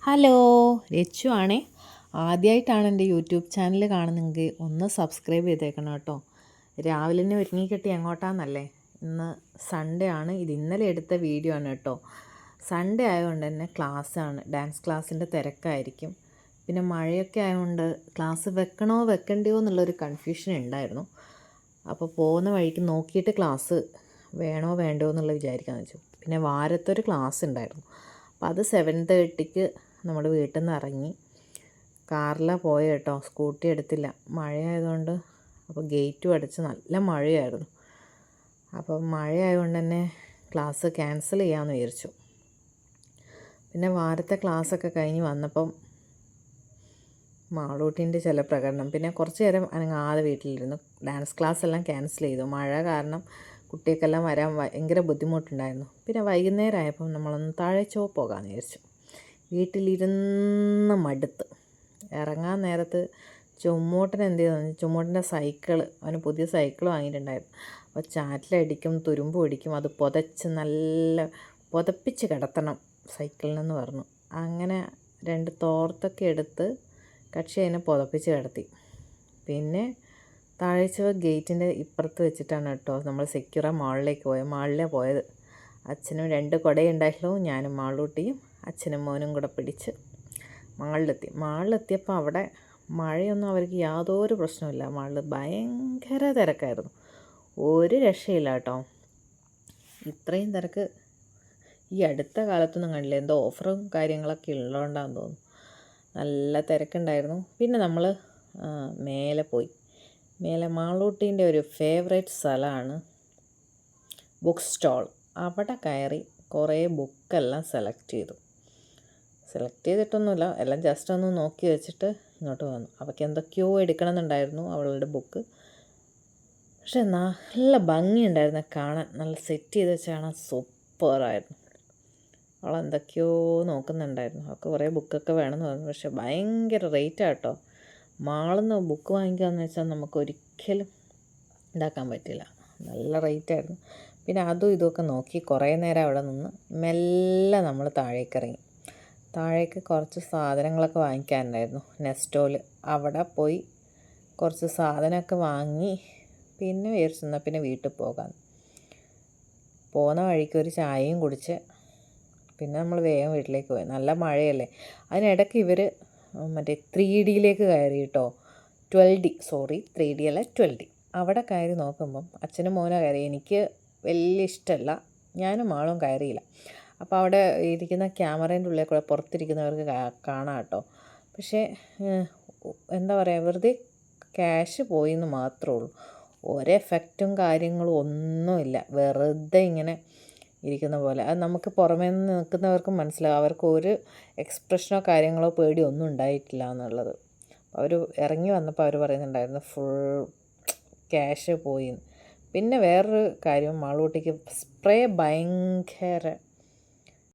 Hello, Rachu ആണേ. ആദ്യമായിട്ടാണ് എൻ്റെ യൂട്യൂബ് ചാനൽ കാണുന്നതെങ്കിൽ ഒന്ന് സബ്സ്ക്രൈബ് ചെയ്തേക്കണം കേട്ടോ. രാവിലെ തന്നെ ഒരുങ്ങിക്കെട്ടി എങ്ങോട്ടാന്നല്ലേ. ഇന്ന് സൺഡേ ആണ്. ഇത് ഇന്നലെ എടുത്ത വീഡിയോ ആണ് കേട്ടോ. സൺഡേ ആയതുകൊണ്ട് തന്നെ ക്ലാസ്സാണ്, ഡാൻസ് ക്ലാസ്സിൻ്റെ തിരക്കായിരിക്കും. പിന്നെ മഴയൊക്കെ ആയതുകൊണ്ട് ക്ലാസ് വെക്കണോ വെക്കണ്ടയോ എന്നുള്ളൊരു കൺഫ്യൂഷൻ ഉണ്ടായിരുന്നു. അപ്പോൾ പോകുന്ന വഴിക്ക് നോക്കിയിട്ട് ക്ലാസ് വേണോ വേണ്ടോ എന്നുള്ള വിചാരിക്കാമെന്ന് വെച്ചു. പിന്നെ വാരത്തൊരു ക്ലാസ് ഉണ്ടായിരുന്നു. അപ്പോൾ അത് 7:30 നമ്മൾ വീട്ടിൽ നിന്ന് ഇറങ്ങി കാറിലാണ് പോയത് കേട്ടോ. സ്കൂട്ടി എടുത്തില്ല, മഴയായതുകൊണ്ട്. അപ്പോൾ ഗേറ്റും അടച്ച് നല്ല മഴയായിരുന്നു. അപ്പോൾ മഴയായതുകൊണ്ട് തന്നെ ക്ലാസ് ക്യാൻസൽ ചെയ്യാമെന്ന് വിചാരിച്ചു. പിന്നെ വാരത്തെ ക്ലാസ്സൊക്കെ കഴിഞ്ഞ് വന്നപ്പം മാളൂട്ടീൻ്റെ ചില പ്രകടനം, പിന്നെ കുറച്ച് നേരം അനങ്ങാതെ വീട്ടിലിരുന്നു. ഡാൻസ് ക്ലാസ് എല്ലാം ക്യാൻസൽ ചെയ്തു. മഴ കാരണം കുട്ടികൾക്കെല്ലാം വരാൻ ഭയങ്കര ബുദ്ധിമുട്ടുണ്ടായിരുന്നു. പിന്നെ വൈകുന്നേരം ആയപ്പം നമ്മളൊന്ന് താഴെ പോകാമെന്ന് വിചാരിച്ചു. വീട്ടിലിരുന്ന് മടുത്ത് ഇറങ്ങാൻ നേരത്ത് ചുമ്മൂട്ടൻ എന്ത് ചെയ്തു, ചുമ്മൂട്ടൻ്റെ അവന് പുതിയ സൈക്കിൾ വാങ്ങിയിട്ടുണ്ടായിരുന്നു. അപ്പോൾ ചാറ്റിലടിക്കും, തുരുമ്പ് പിടിക്കും, അത് നല്ല പുതപ്പിച്ച് കിടത്തണം സൈക്കിളിനെന്ന് പറഞ്ഞു. അങ്ങനെ 2 തോർത്തൊക്കെ എടുത്ത് കക്ഷി അതിനെ പുതപ്പിച്ച് കിടത്തി. പിന്നെ താഴ്ച ഗേറ്റിൻ്റെ ഇപ്പുറത്ത് വെച്ചിട്ടാണ് കേട്ടോ നമ്മൾ സെക്യൂറ മാളിലാണ് പോയത്. അച്ഛനും 2 കുടയുണ്ടായിരുന്നു. ഞാനും മാളൂട്ടിയും അച്ഛനും മോനും കൂടെ പിടിച്ച് മാളിലെത്തിയപ്പോൾ അവിടെ മഴയൊന്നും അവർക്ക് യാതൊരു പ്രശ്നമില്ല. മാളിൽ ഭയങ്കര തിരക്കായിരുന്നു, ഒരു രക്ഷയില്ല കേട്ടോ. ഇത്രയും തിരക്ക് ഈ അടുത്ത കാലത്തൊന്നും കണ്ടില്ല. എന്തോ ഓഫറും കാര്യങ്ങളൊക്കെ ഉള്ളതുകൊണ്ടാണെന്ന് തോന്നുന്നു. നല്ല തിരക്കുണ്ടായിരുന്നു. പിന്നെ നമ്മൾ മേലെ മാളൂട്ടീൻ്റെ ഒരു ഫേവറേറ്റ് സ്ഥലമാണ് ബുക്ക് സ്റ്റോൾ. അവിടെ കയറി കുറേ ബുക്കെല്ലാം സെലക്ട് ചെയ്തിട്ടൊന്നുമില്ല, എല്ലാം ജസ്റ്റ് ഒന്ന് നോക്കി വെച്ചിട്ട് ഇങ്ങോട്ട് വന്നു. അവൾക്ക് എന്തൊക്കെയോ എടുക്കണമെന്നുണ്ടായിരുന്നു അവളുടെ ബുക്ക്. പക്ഷെ നല്ല ഭംഗിയുണ്ടായിരുന്നു കാണാൻ, നല്ല സെറ്റ് ചെയ്ത് വെച്ചാണ്, സൂപ്പറായിരുന്നു. അവളെന്തൊക്കെയോ നോക്കുന്നുണ്ടായിരുന്നു. അവൾക്ക് കുറേ ബുക്കൊക്കെ വേണമെന്ന് പറഞ്ഞു. പക്ഷെ ഭയങ്കര റേറ്റാണ് കേട്ടോ. മാളിന്ന് ബുക്ക് വാങ്ങിക്കാമെന്ന് വെച്ചാൽ നമുക്കൊരിക്കലും ഇതാക്കാൻ പറ്റില്ല, നല്ല റേറ്റായിരുന്നു. പിന്നെ അതും ഇതുമൊക്കെ നോക്കി കുറേ നേരം അവിടെ നിന്ന് മെല്ലെ നമ്മൾ താഴേക്ക് കുറച്ച് സാധനങ്ങളൊക്കെ വാങ്ങിക്കാനുണ്ടായിരുന്നു. നെസ്റ്റോയിൽ അവിടെ പോയി കുറച്ച് സാധനമൊക്കെ വാങ്ങി പിന്നെ വിചാരിച്ചു പിന്നെ വീട്ടിൽ പോകാം. പോകുന്ന വഴിക്ക് ഒരു ചായയും കുടിച്ച് പിന്നെ നമ്മൾ വേഗം വീട്ടിലേക്ക് പോയി. നല്ല മഴയല്ലേ. അതിനിടയ്ക്ക് ഇവർ മറ്റേ 3Dയിലേക്ക് കയറി കേട്ടോ. 3D അല്ല 12D. അവിടെ കയറി നോക്കുമ്പം അച്ഛനും മോനും കയറി. എനിക്ക് വലിയ ഇഷ്ടമല്ല, ഞാനും മാളും കയറിയില്ല. അപ്പോൾ അവിടെ ഇരിക്കുന്ന ക്യാമറേൻ്റെ ഉള്ളിൽ കൂടെ പുറത്തിരിക്കുന്നവർക്ക് കാണാം കേട്ടോ. പക്ഷേ എന്താ പറയുക, വെറുതെ ക്യാഷ് പോയി എന്ന് മാത്രമേ ഉള്ളൂ. ഒരു എഫക്റ്റും കാര്യങ്ങളും ഒന്നുമില്ല, വെറുതെ ഇങ്ങനെ ഇരിക്കുന്ന പോലെ. അത് നമുക്ക് പുറമേ നിന്ന് നിൽക്കുന്നവർക്കും മനസ്സിലാവും. അവർക്ക് ഒരു എക്സ്പ്രഷനോ കാര്യങ്ങളോ പേടിയോ ഒന്നും ഉണ്ടായിട്ടില്ല എന്നുള്ളത്. അവർ ഇറങ്ങി വന്നപ്പോൾ അവർ പറയുന്നുണ്ടായിരുന്നു ഫുൾ ക്യാഷ് പോയി. പിന്നെ വേറൊരു കാര്യം, മാളൂട്ടിക്ക് സ്പ്രേ ഭയങ്കര